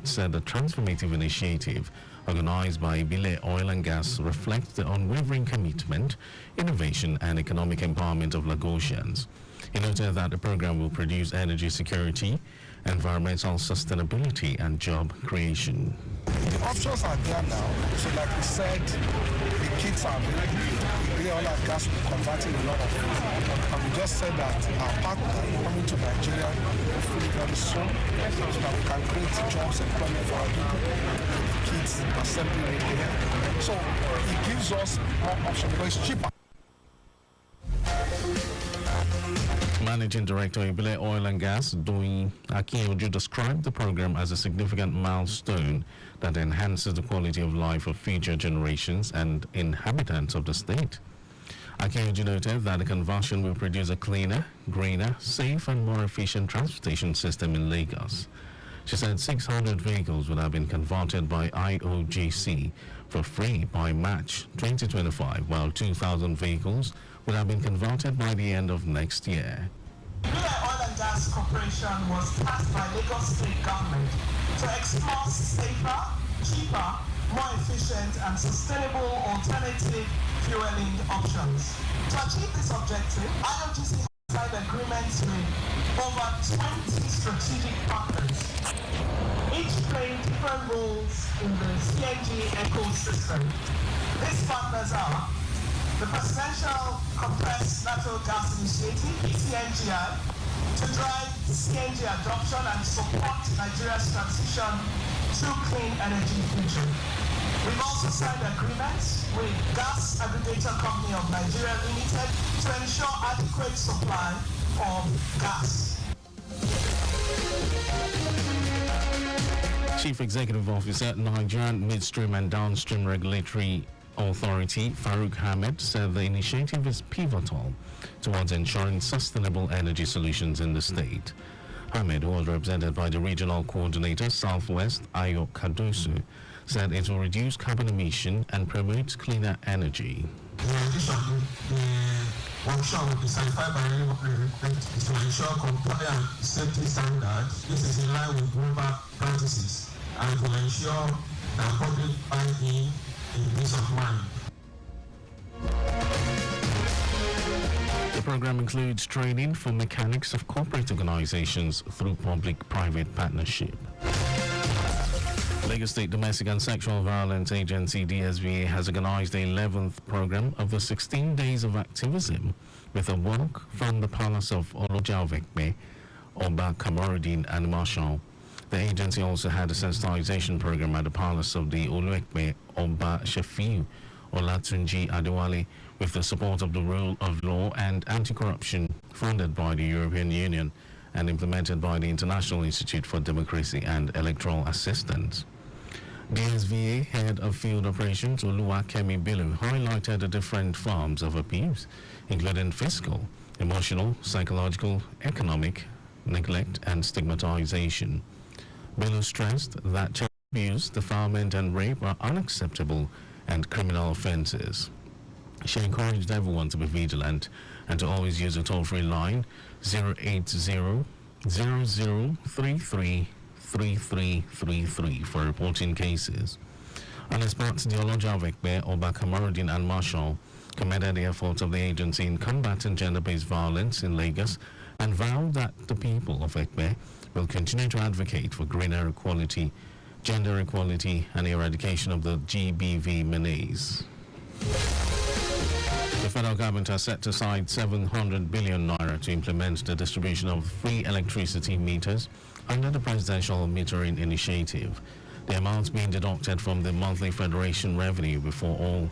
said the transformative initiative organized by Ibile Oil and Gas reflects the unwavering commitment, innovation and economic empowerment of Lagosians. He noted that the program will produce energy security, environmental sustainability and job creation. The options are there now, so like we said, the kits are available. The oil and gas will be converting a lot of it. And we just said that our partner coming to Nigeria hopefully very soon, so that we can create jobs, employment for our people. The kits assembly right there. So it gives us more options because it's cheaper. Managing Director Ibile Oil and Gas, Doyin Akinyoju, described the program as a significant milestone that enhances the quality of life of future generations and inhabitants of the state. Akinyoju noted that the conversion will produce a cleaner, greener, safe and more efficient transportation system in Lagos. She said 600 vehicles would have been converted by IOGC for free by March 2025, while 2,000 vehicles would have been converted by the end of next year. Ibile Oil and Gas Corporation was tasked by Lagos State Government to explore safer, cheaper, more efficient and sustainable alternative fueling options. To achieve this objective, IOGC has signed agreements with over 20 strategic partners, each playing different roles in the CNG ecosystem. These partners are the Presidential Compressed Natural Gas Initiative, PCNGI, to drive CNG adoption and support Nigeria's transition to clean energy future. We've also signed agreements with Gas Aggregator Company of Nigeria Limited to ensure adequate supply of gas. Chief Executive Officer, Nigerian Midstream and Downstream Regulatory Authority, Farouk Ahmed, said the initiative is pivotal towards ensuring sustainable energy solutions in the state. Ahmed, who was represented by the Regional Coordinator Southwest, Ayo Kadosu, said it will reduce carbon emission and promote cleaner energy. In addition, the workshop will be certified by regulators to ensure compliant safety standards. This is in line with global practices and to ensure that public buy-in in peace of mind. The program includes training for mechanics of corporate organizations through public-private partnership. Lagos State Domestic and Sexual Violence Agency DSVA has organized the 11th program of the 16 days of activism with a walk from the Palace of Olojaovekbe, Oba Kamaruddin and Marshal. The agency also had a sensitization program at the Palace of the Oluekbe Oba Shafiu Olatunji Adewale with the support of the Rule of Law and Anti-Corruption funded by the European Union and implemented by the International Institute for Democracy and Electoral Assistance. DSVA Head of Field Operations Oluwakemi Bilu highlighted the different forms of abuse, including physical, emotional, psychological, economic, neglect and stigmatization. Bilu stressed that child abuse, defilement and rape are unacceptable and criminal offences. She encouraged everyone to be vigilant and to always use a toll-free line 080-0033-3333 for reporting cases. On his part, the Olojaovekbe, Oba Kamaruddin and Marshal commended the efforts of the agency in combating gender-based violence in Lagos and vowed that the people of Ekbe will continue to advocate for greener equality, gender equality and eradication of the GBV menace. The federal government has set aside 700 billion naira to implement the distribution of free electricity meters under the Presidential Metering Initiative. The amounts being deducted from the monthly federation revenue before all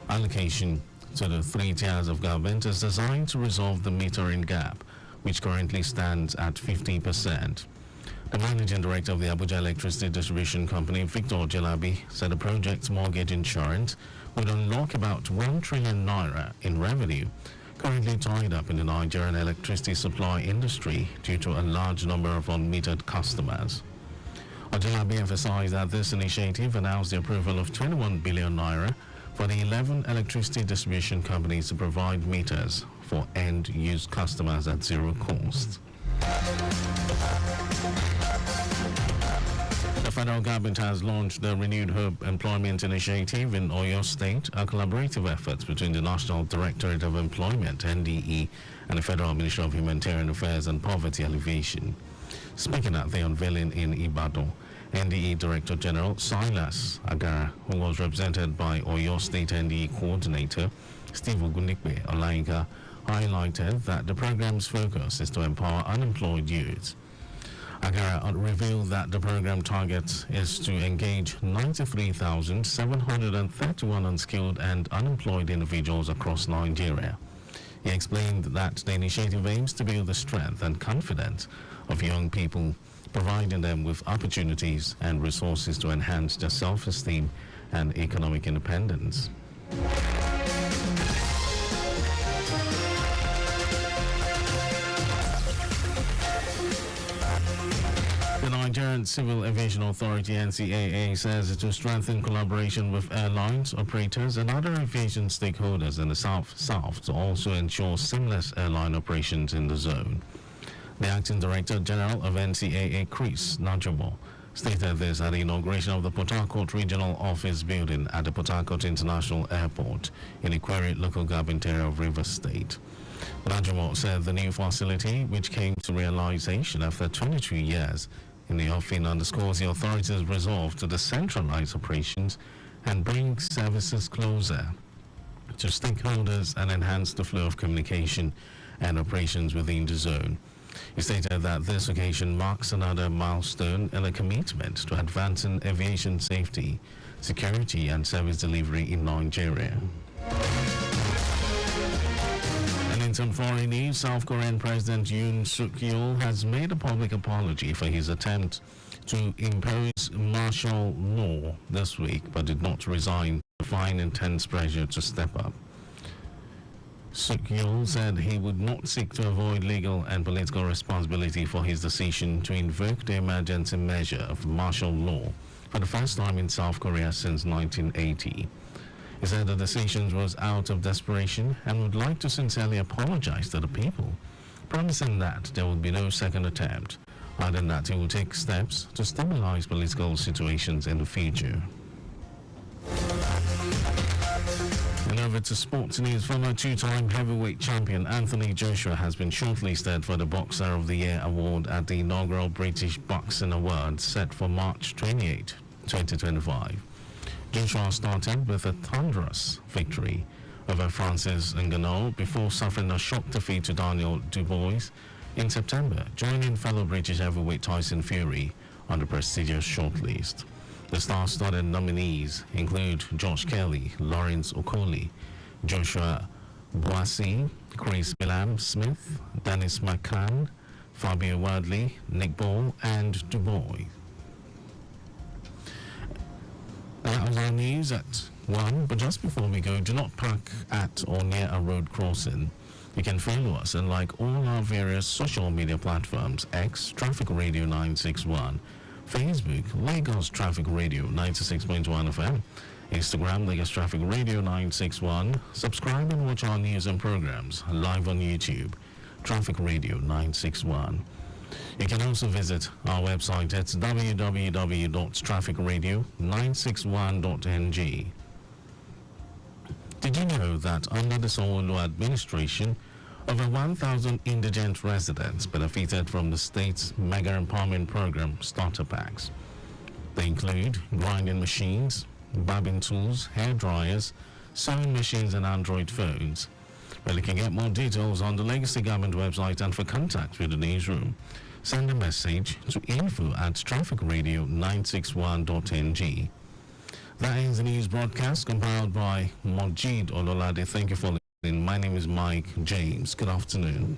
allocation to the three tiers of government is designed to resolve the metering gap, which currently stands at 50%. The managing director of the Abuja Electricity Distribution Company, Victor Jelabi, said the project's mortgage insurance would unlock about 1 trillion naira in revenue currently tied up in the Nigerian electricity supply industry due to a large number of unmetered customers. Jelabi emphasized that this initiative announced the approval of 21 billion naira for the 11 electricity distribution companies to provide meters for end-use customers at zero cost. The The federal government has launched the Renewed Hope Employment Initiative in Oyo State, a collaborative effort between the National Directorate of Employment, NDE, and the Federal Ministry of Humanitarian Affairs and Poverty Alleviation. Speaking at the unveiling in Ibadan, NDE Director General Silas Agara, who was represented by Oyo State NDE Coordinator Steve Ogunnikpe Olainka, highlighted that the program's focus is to empower unemployed youths. Agara revealed that the program target is to engage 93,731 unskilled and unemployed individuals across Nigeria. He explained that the initiative aims to build the strength and confidence of young people, providing them with opportunities and resources to enhance their self-esteem and economic independence. The Nigerian Civil Aviation Authority (NCAA) says it will strengthen collaboration with airlines, operators, and other aviation stakeholders in the South to also ensure seamless airline operations in the zone. The Acting Director General of NCAA, Chris Najamo, stated this at the inauguration of the Port Harcourt Regional Office building at the Port Harcourt International Airport in Ikwere local government area of Rivers State. Najamo said the new facility, which came to realization after 22 years in the offing, underscores the authority's resolve to decentralize operations and bring services closer to stakeholders and enhance the flow of communication and operations within the zone. He stated that this occasion marks another milestone in a commitment to advancing aviation safety, security, and service delivery in Nigeria. And in some foreign news, South Korean President Yoon Suk-yeol has made a public apology for his attempt to impose martial law this week, but did not resign, defying intense pressure to step up. Suk-yeol said he would not seek to avoid legal and political responsibility for his decision to invoke the emergency measure of martial law for the first time in South Korea since 1980. He said the decision was out of desperation and would like to sincerely apologize to the people, promising that there would be no second attempt, adding that he will take steps to stabilize political situations in the future. And over to sports news. Former two-time heavyweight champion Anthony Joshua has been shortlisted for the Boxer of the Year award at the inaugural British Boxing Awards set for March 28, 2025. Joshua started with a thunderous victory over Francis Ngannou before suffering a shock defeat to Daniel Dubois in September, joining fellow British heavyweight Tyson Fury on the prestigious shortlist. The star-studded nominees include Josh Kelly, Lawrence Okoli, Joshua Boisi, Chris Billam-Smith, Dennis McCann, Fabio Wardley, Nick Ball, and Dubois. That was our news at 1, but just before we go, do not park at or near a road crossing. You can follow us and like all our various social media platforms: X, Traffic Radio 961, Facebook, Lagos Traffic Radio 96.1 FM, Instagram, Lagos Traffic Radio 961. Subscribe and watch our news and programs live on YouTube, Traffic Radio 961. You can also visit our website at www.trafficradio961.ng. Did you know that under the Sanwo-Olu administration, over 1,000 indigent residents benefited from the state's Mega Empowerment Program starter packs? They include grinding machines, barbing tools, hair dryers, sewing machines, and Android phones. Well, you can get more details on the Legacy Government website, and for contact with the newsroom, send a message to info@trafficradio961.ng. That ends the news broadcast compiled by Mojid Ololade. Thank you for listening. My name is Mike James. Good afternoon.